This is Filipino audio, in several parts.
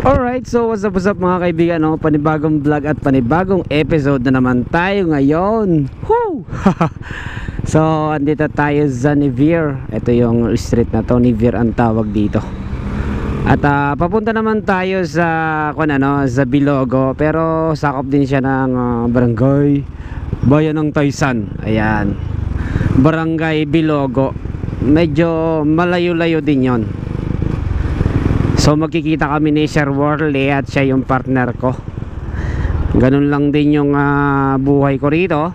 Alright, so what's up mga kaibigan, no? Panibagong vlog at panibagong episode na naman tayo ngayon. Woo! So, andito tayo sa Nivier. Ito yung street na to, Nivier ang tawag dito. At papunta naman tayo sa sa Bilogo, pero sakop din siya ng barangay Bayan ng Taysan. Ayan. Barangay Bilogo. Medyo malayo-layo din 'yon. So magkikita kami ni Sir Worley at siya yung partner ko. Ganun lang din yung buhay ko rito.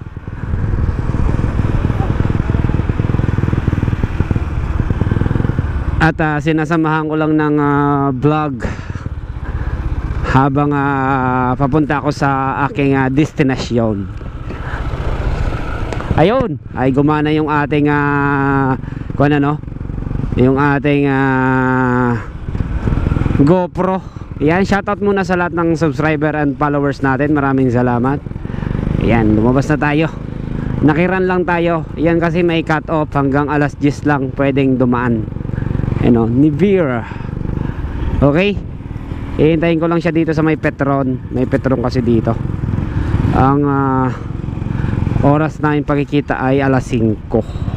At sinasamahan ko lang ng vlog habang papunta ako sa aking destinasyon. Ayun, ay gumana yung ating yung ating GoPro. Yan, shoutout muna sa lahat ng subscriber and followers natin. Maraming salamat. Yan, lumabas na tayo. Nakiran lang tayo. Yan kasi may cut off hanggang alas 10 lang pwedeng dumaan. Ano, Nivier. Okay? Ihintayin ko lang siya dito sa may Petron. May Petron kasi dito. Ang oras na yung pagkikita ay alas 5.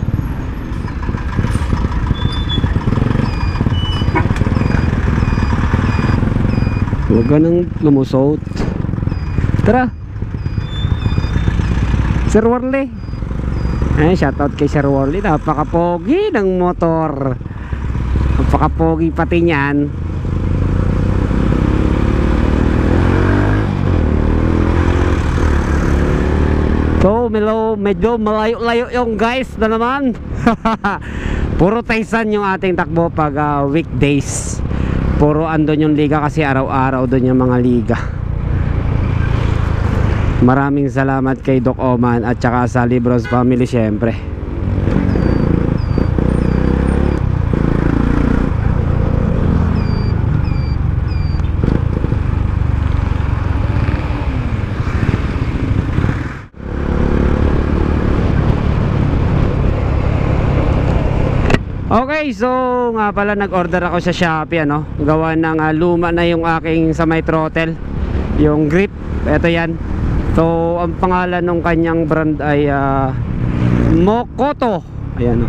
Huwag ka nang lumusot. Tara, Sir Worley. Ay, shoutout kay Sir Worley. Napaka-pogi ng motor. Napaka-pogi pati niyan. So, medyo malayo-layo yung guys na naman. Puro Taysan yung ating takbo pag weekdays. Puro andon yung liga kasi araw-araw doon yung mga liga. Maraming salamat kay Doc Oman at saka sa Libros Family syempre. Okay, so nga pala nag-order ako sa Shopee, gawa ng luma na yung aking sa may throttle, yung grip. Ito yan. So ang pangalan ng kanyang brand ay Mokoto. Ayan,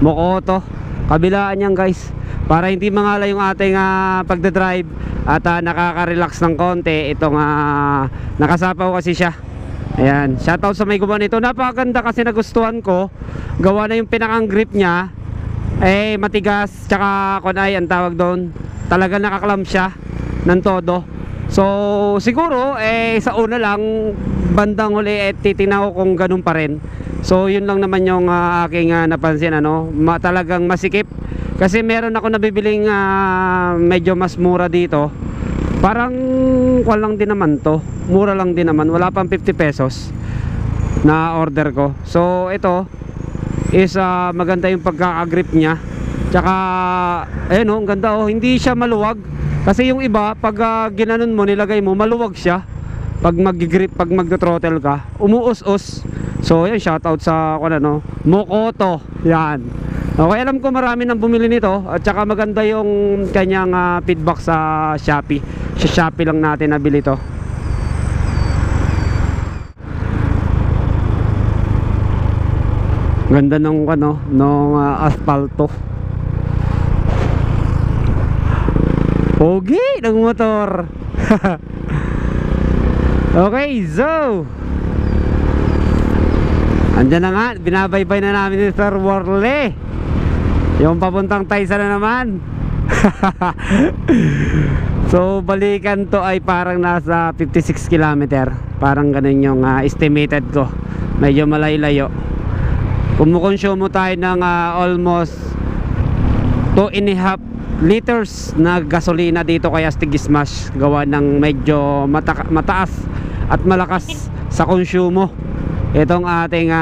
Mokoto. Kabilaan yan guys, para hindi mangala yung ating pagdadrive at nakaka-relax ng konti. Itong nakasapaw kasi siya. Ayan, shoutout sa may gumawa nito. Napakaganda kasi nagustuhan ko. Gawa na yung pinakang grip niya matigas, tsaka ang tawag doon, talaga nakaklam siya ng todo. So siguro sa una lang, bandang huli titingnan ko kung ganun pa rin. So yun lang naman yung aking napansin, talagang masikip. Kasi meron ako nabibiling medyo mas mura dito. Parang lang din naman to, mura lang din naman, wala pang 50 pesos na order ko. So ito is maganda yung pagkakagrip niya. Tsaka ayun, ang ganda, hindi siya maluwag. Kasi yung iba pag ginanon mo, nilagay mo, maluwag siya. Pag mag-grip, pag mag-throttle ka, umuus-us. So yan, shoutout sa Mokoto. Yan. Okay, alam ko marami nang bumili nito. At saka maganda yung kanyang feedback sa Shopee. Sa Shopee lang natin nabili to. Ganda nung asfalto. Pogi ng motor. Okay, so andyan na nga, binabaybay na namin ni Sir Worley. Yung papuntang Taysan na naman. So balikan to ay parang nasa 56 km. Parang ganun yung estimated ko. Medyo malayo-layo. Kumukonsumo tayo ng almost 2.5 liters na gasolina dito kay Astig Smash. Gawa ng medyo mataas at malakas sa konsumo itong ating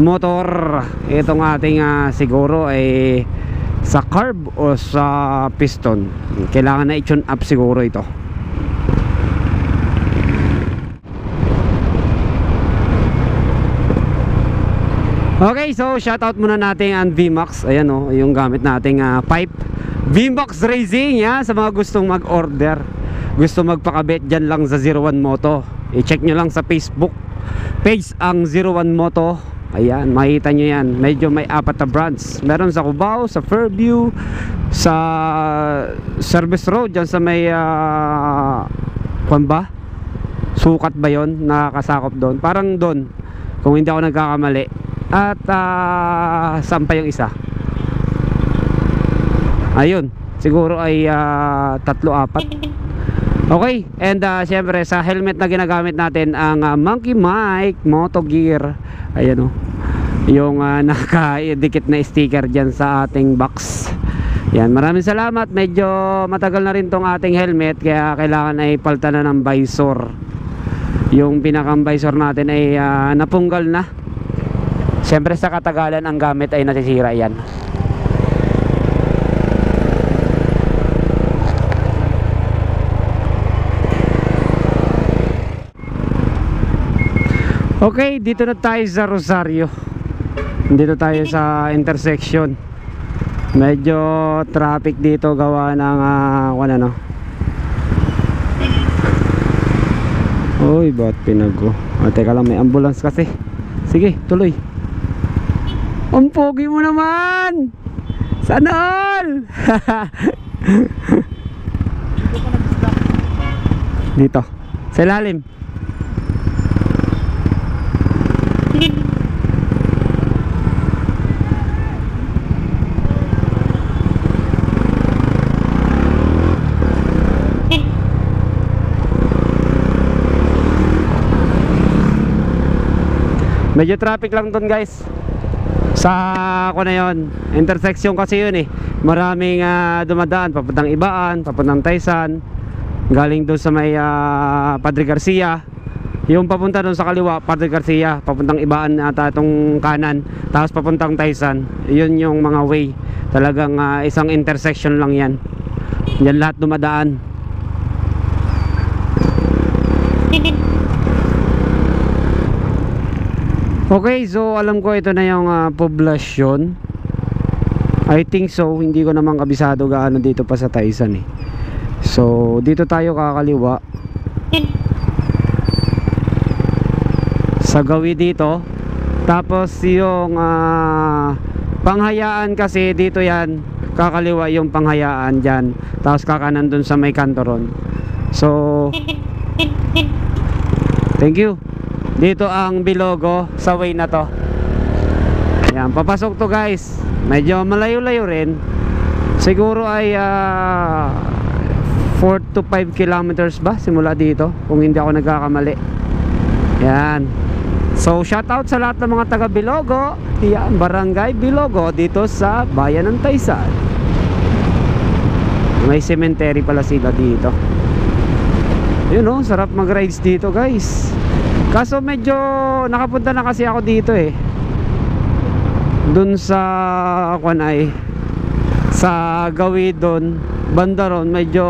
motor. Itong ating siguro ay sa carb o sa piston. Kailangan na i-tune up siguro ito. Okay, so shoutout muna natin ang VMAX. Ayan yung gamit nating pipe Beambox Racing, ya, sa mga gustong mag-order, gusto magpakabit, dyan lang sa 01 Moto. I-check nyo lang sa Facebook page ang 01 Moto. Ayan, makita nyo yan. Medyo may 4 na branch. Meron sa Cubao, sa Fairview, sa Service Road, dyan sa may kwan ba? Sukat ba yun? Nakakasakop doon. Parang doon, kung hindi ako nagkakamali. At saan pa yung isa? Ayun, siguro ay 3-4. Okay, and syempre sa helmet na ginagamit natin ang Monkey Mike Moto Gear. Ayan o, yung nakadikit na sticker dyan sa ating box. Yan, maraming salamat. Medyo matagal na rin tong ating helmet, kaya kailangan ay palta na ng visor. Yung pinakang visor natin ay napunggal na. Syempre sa katagalan ang gamit ay nasisira yan. Okay, dito na tayo sa Rosario. Dito tayo sa intersection. Medyo traffic dito gawa ng ano. Uy, ba't pinag-go? Teka lang, may ambulance kasi. Sige, tuloy. Ang pogi mo naman! Sana all! Dito, sa ilalim. Medyo traffic lang dun guys. Sa ako na yon, intersection kasi yun eh. Maraming dumadaan, papuntang Ibaan, papuntang Taysan, galing doon sa may Padre Garcia. Yung papunta doon sa kaliwa, Padre Garcia, papuntang Ibaan ata itong kanan, tapos papuntang Taysan. Yun yung mga way. Talagang isang intersection lang yan. Yan lahat dumadaan. Okay, so alam ko ito na yung poblasyon. I think so, hindi ko naman kabisado gaano dito pa sa Taysan eh. So dito tayo kakaliwa sa gawi dito. Tapos yung panghayaan kasi dito yan, kakaliwa yung panghayaan dyan, tapos kakanan dun sa may kantoron. So thank you. Dito ang Bilogo sa way na to. Ayan, papasok to guys. Medyo malayo-layo rin. Siguro ay 4 to 5 kilometers ba simula dito, kung hindi ako nagkakamali. Ayan. So shout out sa lahat ng mga taga Bilogo. Ayan, Barangay Bilogo dito sa Bayan ng Taysan. May cemetery pala sila dito. Yun o, sarap mag-rides dito guys. Kaso medyo nakapunta na kasi ako dito eh, dun sa Kwanay, sa gawi dun, banda ron, medyo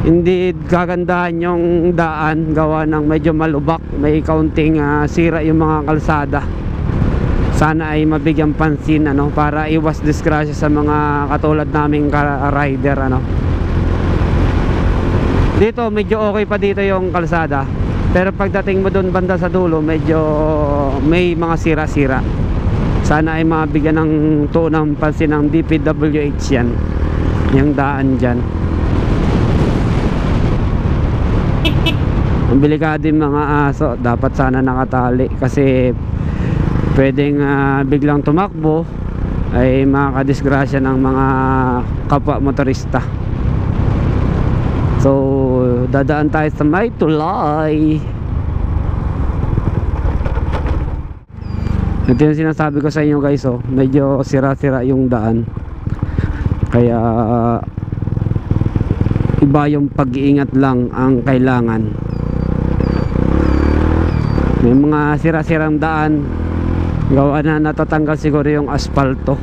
hindi kagandahan yung daan, gawa ng medyo malubak, may kaunting sira yung mga kalsada. Sana ay mabigyan pansin ano, para iwas disgrasya sa mga katulad naming rider ano. Dito medyo okay pa dito yung kalsada, pero pagdating mo doon banda sa dulo, medyo may mga sira-sira. Sana ay mabigyan ng tunang pansin ng DPWH yan, yung daan dyan. Ang delikado yung mga aso, dapat sana nakatali kasi pwedeng biglang tumakbo ay makakadisgrasya ng mga kapwa motorista. So dadaan tayo sa may tulay. Ito yung sinasabi ko sa inyo guys, oh, medyo sira-sira yung daan, kaya iba yung pag-iingat lang ang kailangan. May mga sira-sirang daan, gawa na natatanggal siguro yung asfalto.